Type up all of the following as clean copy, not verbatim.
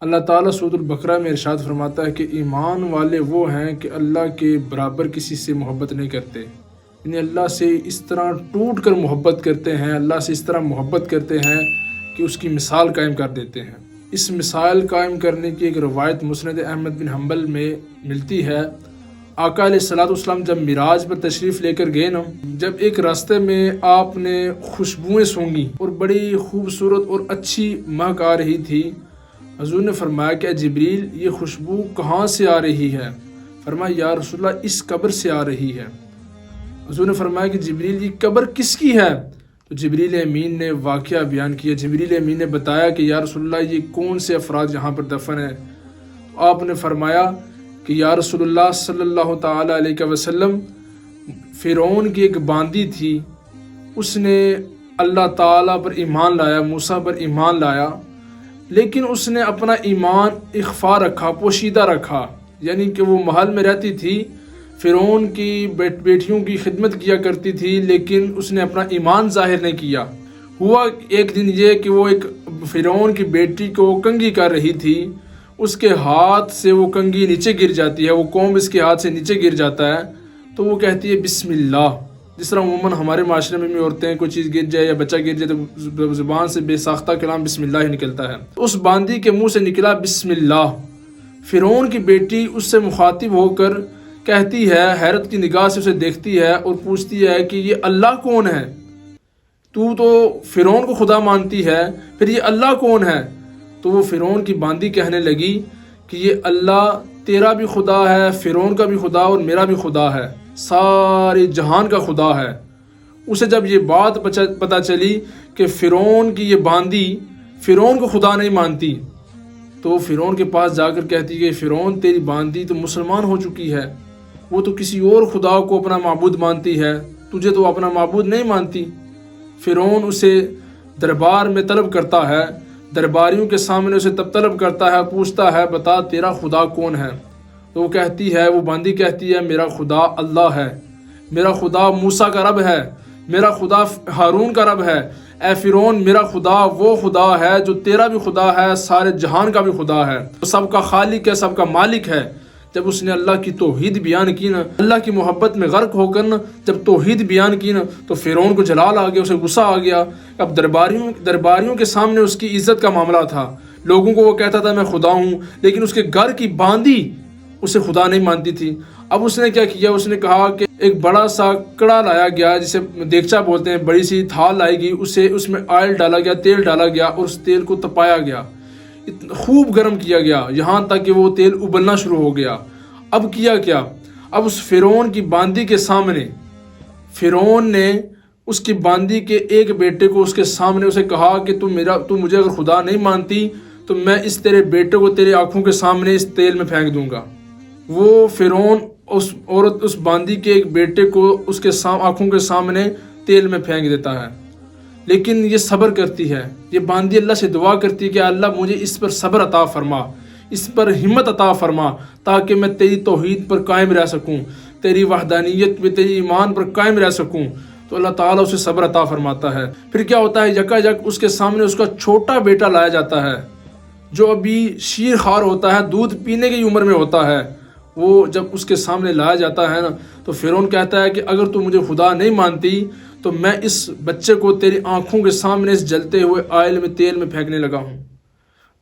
اللہ تعالیٰ سورۃ البقرہ میں ارشاد فرماتا ہے کہ ایمان والے وہ ہیں کہ اللہ کے برابر کسی سے محبت نہیں کرتے، یعنی اللہ سے اس طرح ٹوٹ کر محبت کرتے ہیں، اللہ سے اس طرح محبت کرتے ہیں کہ اس کی مثال قائم کر دیتے ہیں۔ اس مثال قائم کرنے کی ایک روایت مسند احمد بن حنبل میں ملتی ہے۔ آقا علیہ الصلوۃ والسلام جب معراج پر تشریف لے کر گئے نا، جب ایک راستے میں آپ نے خوشبوئیں سونگی اور بڑی خوبصورت اور اچھی مہک آ رہی تھی، حضور نے فرمایا کہ جبریل یہ خوشبو کہاں سے آ رہی ہے؟ فرمایا یا رسول اللہ اس قبر سے آ رہی ہے۔ حضور نے فرمایا کہ جبریل یہ قبر کس کی ہے؟ تو جبریل امین نے واقعہ بیان کیا۔ جبریل امین نے بتایا کہ یا رسول اللہ یہ کون سے افراد یہاں پر دفن ہیں؟ آپ نے فرمایا کہ یا رسول اللہ صلی اللہ تعالی علیہ وسلم، فرعون کی ایک باندی تھی، اس نے اللہ تعالیٰ پر ایمان لایا، موسیٰ پر ایمان لایا، لیکن اس نے اپنا ایمان اخفا رکھا، پوشیدہ رکھا، یعنی کہ وہ محل میں رہتی تھی، فرعون کی بیٹیوں کی خدمت کیا کرتی تھی، لیکن اس نے اپنا ایمان ظاہر نہیں کیا۔ ہوا ایک دن یہ کہ وہ ایک فرعون کی بیٹی کو کنگھی کر رہی تھی، اس کے ہاتھ سے وہ کنگھی نیچے گر جاتی ہے، وہ کوم اس کے ہاتھ سے نیچے گر جاتا ہے، تو وہ کہتی ہے بسم اللہ۔ جس طرح عموماً ہمارے معاشرے میں بھی عورتیں کوئی چیز گر جائے یا بچہ گر جائے تو زبان سے بے ساختہ کلام بسم اللہ ہی نکلتا ہے، اس باندی کے منہ سے نکلا بسم اللہ۔ فرعون کی بیٹی اس سے مخاطب ہو کر کہتی ہے، حیرت کی نگاہ سے اسے دیکھتی ہے اور پوچھتی ہے کہ یہ اللہ کون ہے؟ تو فرعون کو خدا مانتی ہے، پھر یہ اللہ کون ہے؟ تو وہ فرعون کی باندی کہنے لگی کہ یہ اللہ تیرا بھی خدا ہے، فرعون کا بھی خدا اور میرا بھی خدا ہے، سارے جہان کا خدا ہے۔ اسے جب یہ بات پتہ چلی کہ فرعون کی یہ باندی فرعون کو خدا نہیں مانتی، تو وہ فرعون کے پاس جا کر کہتی کہ فرعون تیری باندی تو مسلمان ہو چکی ہے، وہ تو کسی اور خدا کو اپنا معبود مانتی ہے، تجھے تو اپنا معبود نہیں مانتی۔ فرعون اسے دربار میں طلب کرتا ہے، درباریوں کے سامنے اسے تب طلب کرتا ہے، پوچھتا ہے بتا تیرا خدا کون ہے؟ تو وہ کہتی ہے، وہ باندی کہتی ہے میرا خدا اللہ ہے، میرا خدا موسیٰ کا رب ہے، میرا خدا ہارون کا رب ہے۔ اے فرعون میرا خدا وہ خدا ہے جو تیرا بھی خدا ہے، سارے جہان کا بھی خدا ہے، سب کا خالق ہے، سب کا مالک ہے۔ جب اس نے اللہ کی توحید بیان کی نا، اللہ کی محبت میں غرق ہو کر نا جب توحید بیان کی نا، تو فرعون کو جلال آ گیا، اسے غصہ آ گیا۔ اب درباریوں کے سامنے اس کی عزت کا معاملہ تھا، لوگوں کو وہ کہتا تھا میں خدا ہوں، لیکن اس کے گھر کی باندی اسے خدا نہیں مانتی تھی۔ اب اس نے کیا کیا؟ اس نے کہا کہ ایک بڑا سا کڑا لایا گیا، جسے دیگچا بولتے ہیں، بڑی سی تھال لائی گئی، اس میں آئل ڈالا گیا، تیل ڈالا گیا اور اس تیل کو تپایا گیا، خوب گرم کیا گیا، یہاں تک کہ وہ تیل ابلنا شروع ہو گیا۔ اب کیا؟ اب اس فرعون کی باندی کے سامنے فرعون نے اس کی باندی کے ایک بیٹے کو اس کے سامنے اسے کہا کہ تو مجھے اگر خدا نہیں مانتی تو میں اس تیرے بیٹے کو تیرے آنکھوں کے سامنے اس تیل میں پھینک دوں گا۔ وہ فرعون اس باندی کے ایک بیٹے کو اس کے آنکھوں کے سامنے تیل میں پھینک دیتا ہے، لیکن یہ صبر کرتی ہے، یہ باندی اللہ سے دعا کرتی ہے کہ اللہ مجھے اس پر صبر عطا فرما، اس پر ہمت عطا فرما، تاکہ میں تیری توحید پر قائم رہ سکوں، تیری وحدانیت پہ، تیری ایمان پر قائم رہ سکوں۔ تو اللہ تعالیٰ اسے صبر عطا فرماتا ہے۔ پھر کیا ہوتا ہے؟ یکا یک اس کے سامنے اس کا چھوٹا بیٹا لایا جاتا ہے، جو ابھی شیر خوار ہوتا ہے، دودھ پینے کی عمر میں ہوتا ہے۔ وہ جب اس کے سامنے لایا جاتا ہے نا، تو فرعون کہتا ہے کہ اگر تو مجھے خدا نہیں مانتی تو میں اس بچے کو تیری آنکھوں کے سامنے اس جلتے ہوئے آئل میں، تیل میں پھینکنے لگا ہوں۔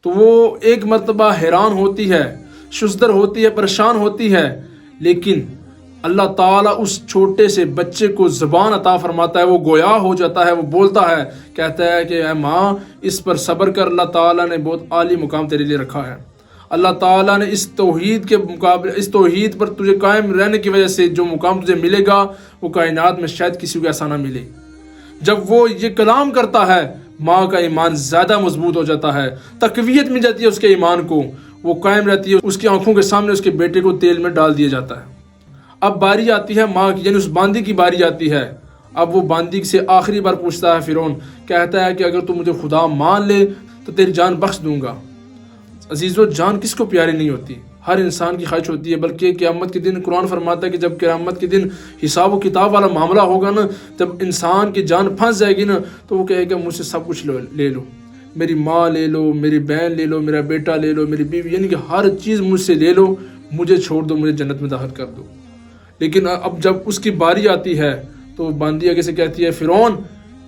تو وہ ایک مرتبہ حیران ہوتی ہے، شزدر ہوتی ہے، پریشان ہوتی ہے، لیکن اللہ تعالیٰ اس چھوٹے سے بچے کو زبان عطا فرماتا ہے، وہ گویا ہو جاتا ہے، وہ بولتا ہے، کہتا ہے کہ اے ماں اس پر صبر کر، اللہ تعالیٰ نے بہت عالی مقام تیرے لیے رکھا ہے۔ اللہ تعالیٰ نے اس توحید پر تجھے قائم رہنے کی وجہ سے جو مقام تجھے ملے گا وہ کائنات میں شاید کسی کو ایسا نہ ملے۔ جب وہ یہ کلام کرتا ہے، ماں کا ایمان زیادہ مضبوط ہو جاتا ہے، تقویت مل جاتی ہے اس کے ایمان کو، وہ قائم رہتی ہے، اس کی آنکھوں کے سامنے اس کے بیٹے کو تیل میں ڈال دیا جاتا ہے۔ اب باری آتی ہے ماں کی، یعنی اس باندی کی باری آتی ہے۔ اب وہ باندی سے آخری بار پوچھتا ہے فرعون، کہتا ہے کہ اگر تو مجھے خدا مان لے تو تیری جان بخش دوں گا۔ عزیزو، جان کس کو پیاری نہیں ہوتی؟ ہر انسان کی خواہش ہوتی ہے، بلکہ قیامت کے دن قرآن فرماتا ہے کہ جب قیامت کے دن حساب و کتاب والا معاملہ ہوگا نا، جب انسان کی جان پھنس جائے گی نا، تو وہ کہے گا مجھ سے سب کچھ لے لو، میری ماں لے لو، میری بہن لے لو، میرا بیٹا لے لو، میری بیوی، یعنی کہ ہر چیز مجھ سے لے لو، مجھے چھوڑ دو، مجھے جنت میں داخل کر دو۔ لیکن اب جب اس کی باری آتی ہے تو باندی آگے سے کہتی ہے فرعون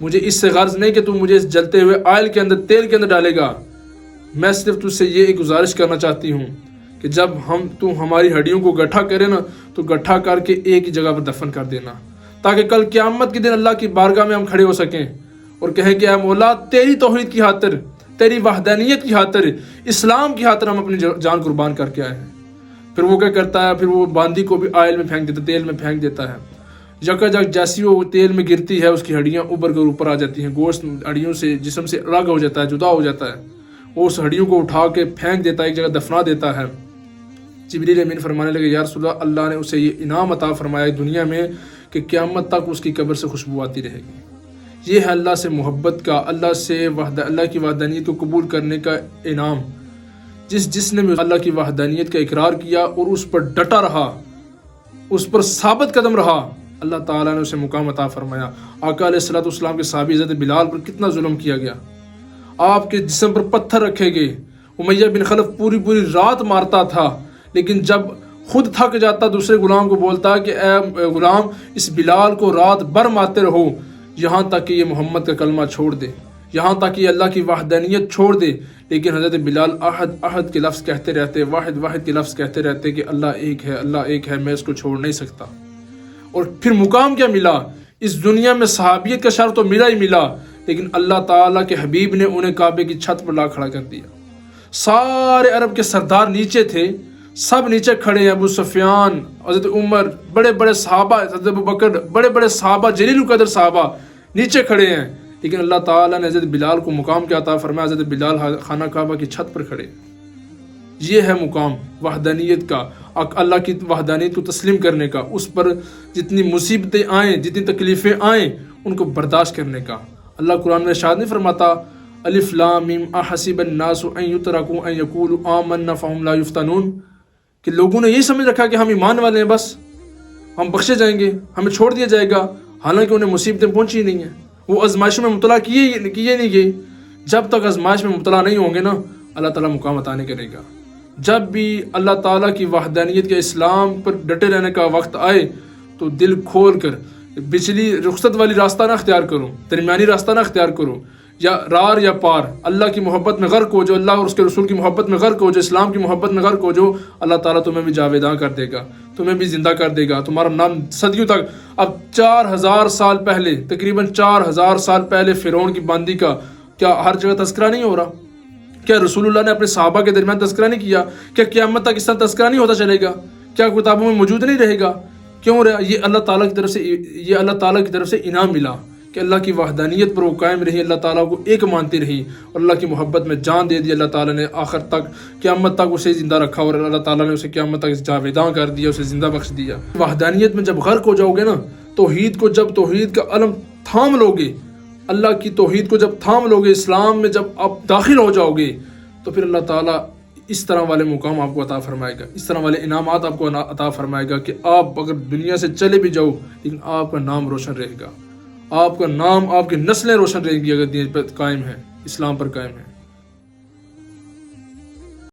مجھے اس سے غرض نہیں کہ تم مجھے اس جلتے ہوئے آئل کے اندر، تیل کے اندر ڈالے گا، میں صرف تجھ سے یہ ایک گزارش کرنا چاہتی ہوں کہ جب تو ہماری ہڈیوں کو گٹھا کرے نا تو گٹھا کر کے ایک ہی جگہ پر دفن کر دینا، تاکہ کل قیامت کے دن اللہ کی بارگاہ میں ہم کھڑے ہو سکیں اور کہیں کہ اے مولا تیری توحید کی خاطر، تیری وحدانیت کی خاطر، اسلام کی خاطر ہم اپنی جان قربان کر کے آئے ہیں۔ پھر وہ کیا کرتا ہے، پھر وہ باندی کو بھی آئل میں پھینک دیتا ہے، تیل میں پھینک دیتا ہے۔ یکا جگ جیسی وہ تیل میں گرتی ہے اس کی ہڈیاں ابھر کر اوپر آ جاتی ہیں، گوشت ہڈیوں سے، جسم سے الگ ہو جاتا ہے، جدا ہو جاتا ہے۔ وہ اس ہڈیوں کو اٹھا کے پھینک دیتا ہے، ایک جگہ دفنا دیتا ہے۔ جبریل امین فرمانے لگے یا رسول اللہ، اللہ نے اسے یہ انعام عطا فرمایا دنیا میں کہ قیامت تک اس کی قبر سے خوشبو آتی رہے گی۔ یہ ہے اللہ سے محبت کا، اللہ کی وحدانیت کو قبول کرنے کا انعام۔ جس نے بھی اللہ کی وحدانیت کا اقرار کیا اور اس پر ڈٹا رہا، اس پر ثابت قدم رہا، اللہ تعالیٰ نے اسے مقام عطا فرمایا۔ آقا علیہ الصلوۃ والسلام کے صحابی حضرت بلال پر کتنا ظلم کیا گیا، آپ کے جسم پر پتھر رکھے گئے، امیہ بن خلف پوری رات مارتا تھا، لیکن جب خود تھک جاتا دوسرے غلام کو بولتا کہ اے غلام اس بلال کو رات بھر مارتے رہو یہاں تک کہ یہ محمد کا کلمہ چھوڑ دے، یہاں تک کہ یہ اللہ کی وحدانیت چھوڑ دے۔ لیکن حضرت بلال احد کے لفظ کہتے رہتے، واحد کے لفظ کہتے رہتے کہ اللہ ایک ہے، اللہ ایک ہے، میں اس کو چھوڑ نہیں سکتا۔ اور پھر مقام کیا ملا؟ اس دنیا میں صحابیت کا شرف تو ملا ہی ملا، لیکن اللہ تعالیٰ کے حبیب نے انہیں کعبے کی چھت پر لا کھڑا کر دیا۔ سارے عرب کے سردار نیچے تھے، سب نیچے کھڑے ہیں، ابو سفیان، حضرت عمر، بڑے بڑے صحابہ، حضرت ابوبکر، بڑے بڑے صحابہ، جلیل القدر صحابہ نیچے کھڑے ہیں، لیکن اللہ تعالیٰ نے حضرت بلال کو مقام کیا عطا فرمایا، حضرت بلال خانہ کعبہ کی چھت پر کھڑے۔ یہ ہے مقام وحدانیت کا، اللہ کی وحدانیت کو تسلیم کرنے کا، اس پر جتنی مصیبتیں آئیں، جتنی تکلیفیں آئیں، ان کو برداشت کرنے کا۔ اللہ قرآن میں ارشاد نہیں فرماتا الف لام میم احسب الناس ان یترکوا ان یقولوا آمنا فهم لا یفتنون، کہ لوگوں نے یہی سمجھ رکھا کہ ہم ایمان والے ہیں، بس ہم بخشے جائیں گے، ہمیں چھوڑ دیا جائے گا، حالانکہ انہیں مصیبتیں پہنچی نہیں ہیں، وہ آزمائشوں میں مبتلا کیے نہیں گئے۔ جب تک آزمائش میں مبتلا نہیں ہوں گے نا اللہ تعالیٰ مقام عطا نہیں کرے گا۔ جب بھی اللہ تعالیٰ کی وحدانیت کے اسلام پر ڈٹے رہنے کا وقت آئے تو دل کھول کر بجلی رخصت والی راستہ نہ اختیار کرو، درمیانی راستہ نہ اختیار کرو، یا رار یا پار، اللہ کی محبت میں غرق ہو جو، اللہ اور اس کے رسول کی محبت میں غرق ہو جو، اسلام کی محبت میں غرق ہو جو، اللہ تعالیٰ تمہیں بھی جاویداں کر دے گا، تمہیں بھی زندہ کر دے گا، تمہارا نام صدیوں تک۔ اب 4000 سال پہلے، تقریباً 4000 سال پہلے فرعون کی باندی کا کیا ہر جگہ تذکرہ نہیں ہو رہا؟ کیا رسول اللہ نے اپنے صحابہ کے درمیان تذکرہ نہیں کیا؟ کیا قیامت تک اس طرح تذکرہ نہیں ہوتا چلے گا؟ کیا کتابوں میں موجود نہیں رہے گا؟ کیوں رہا؟ یہ اللہ تعالیٰ کی طرف سے انعام ملا کہ اللہ کی وحدانیت پر وہ قائم رہی، اللہ تعالیٰ کو ایک مانتی رہی اور اللہ کی محبت میں جان دے دی۔ اللہ تعالیٰ نے آخر تک قیامت تک اسے زندہ رکھا اور اللہ تعالیٰ نے اسے قیامت تک جاویداں کر دیا، اسے زندہ بخش دیا۔ وحدانیت میں جب غرق ہو جاؤ گے نا، جب توحید کا علم تھام لو گے، اللہ کی توحید کو جب تھام لو گے، اسلام میں جب آپ داخل ہو جاؤ گے، تو پھر اللہ تعالیٰ اس طرح والے مقام آپ کو عطا فرمائے گا، اس طرح والے انعامات آپ کو عطا فرمائے گا کہ آپ اگر دنیا سے چلے بھی جاؤ لیکن آپ کا نام روشن رہے گا، آپ کا نام، آپ کی نسلیں روشن رہیں گی اگر دین پر قائم ہے، اسلام پر قائم ہے۔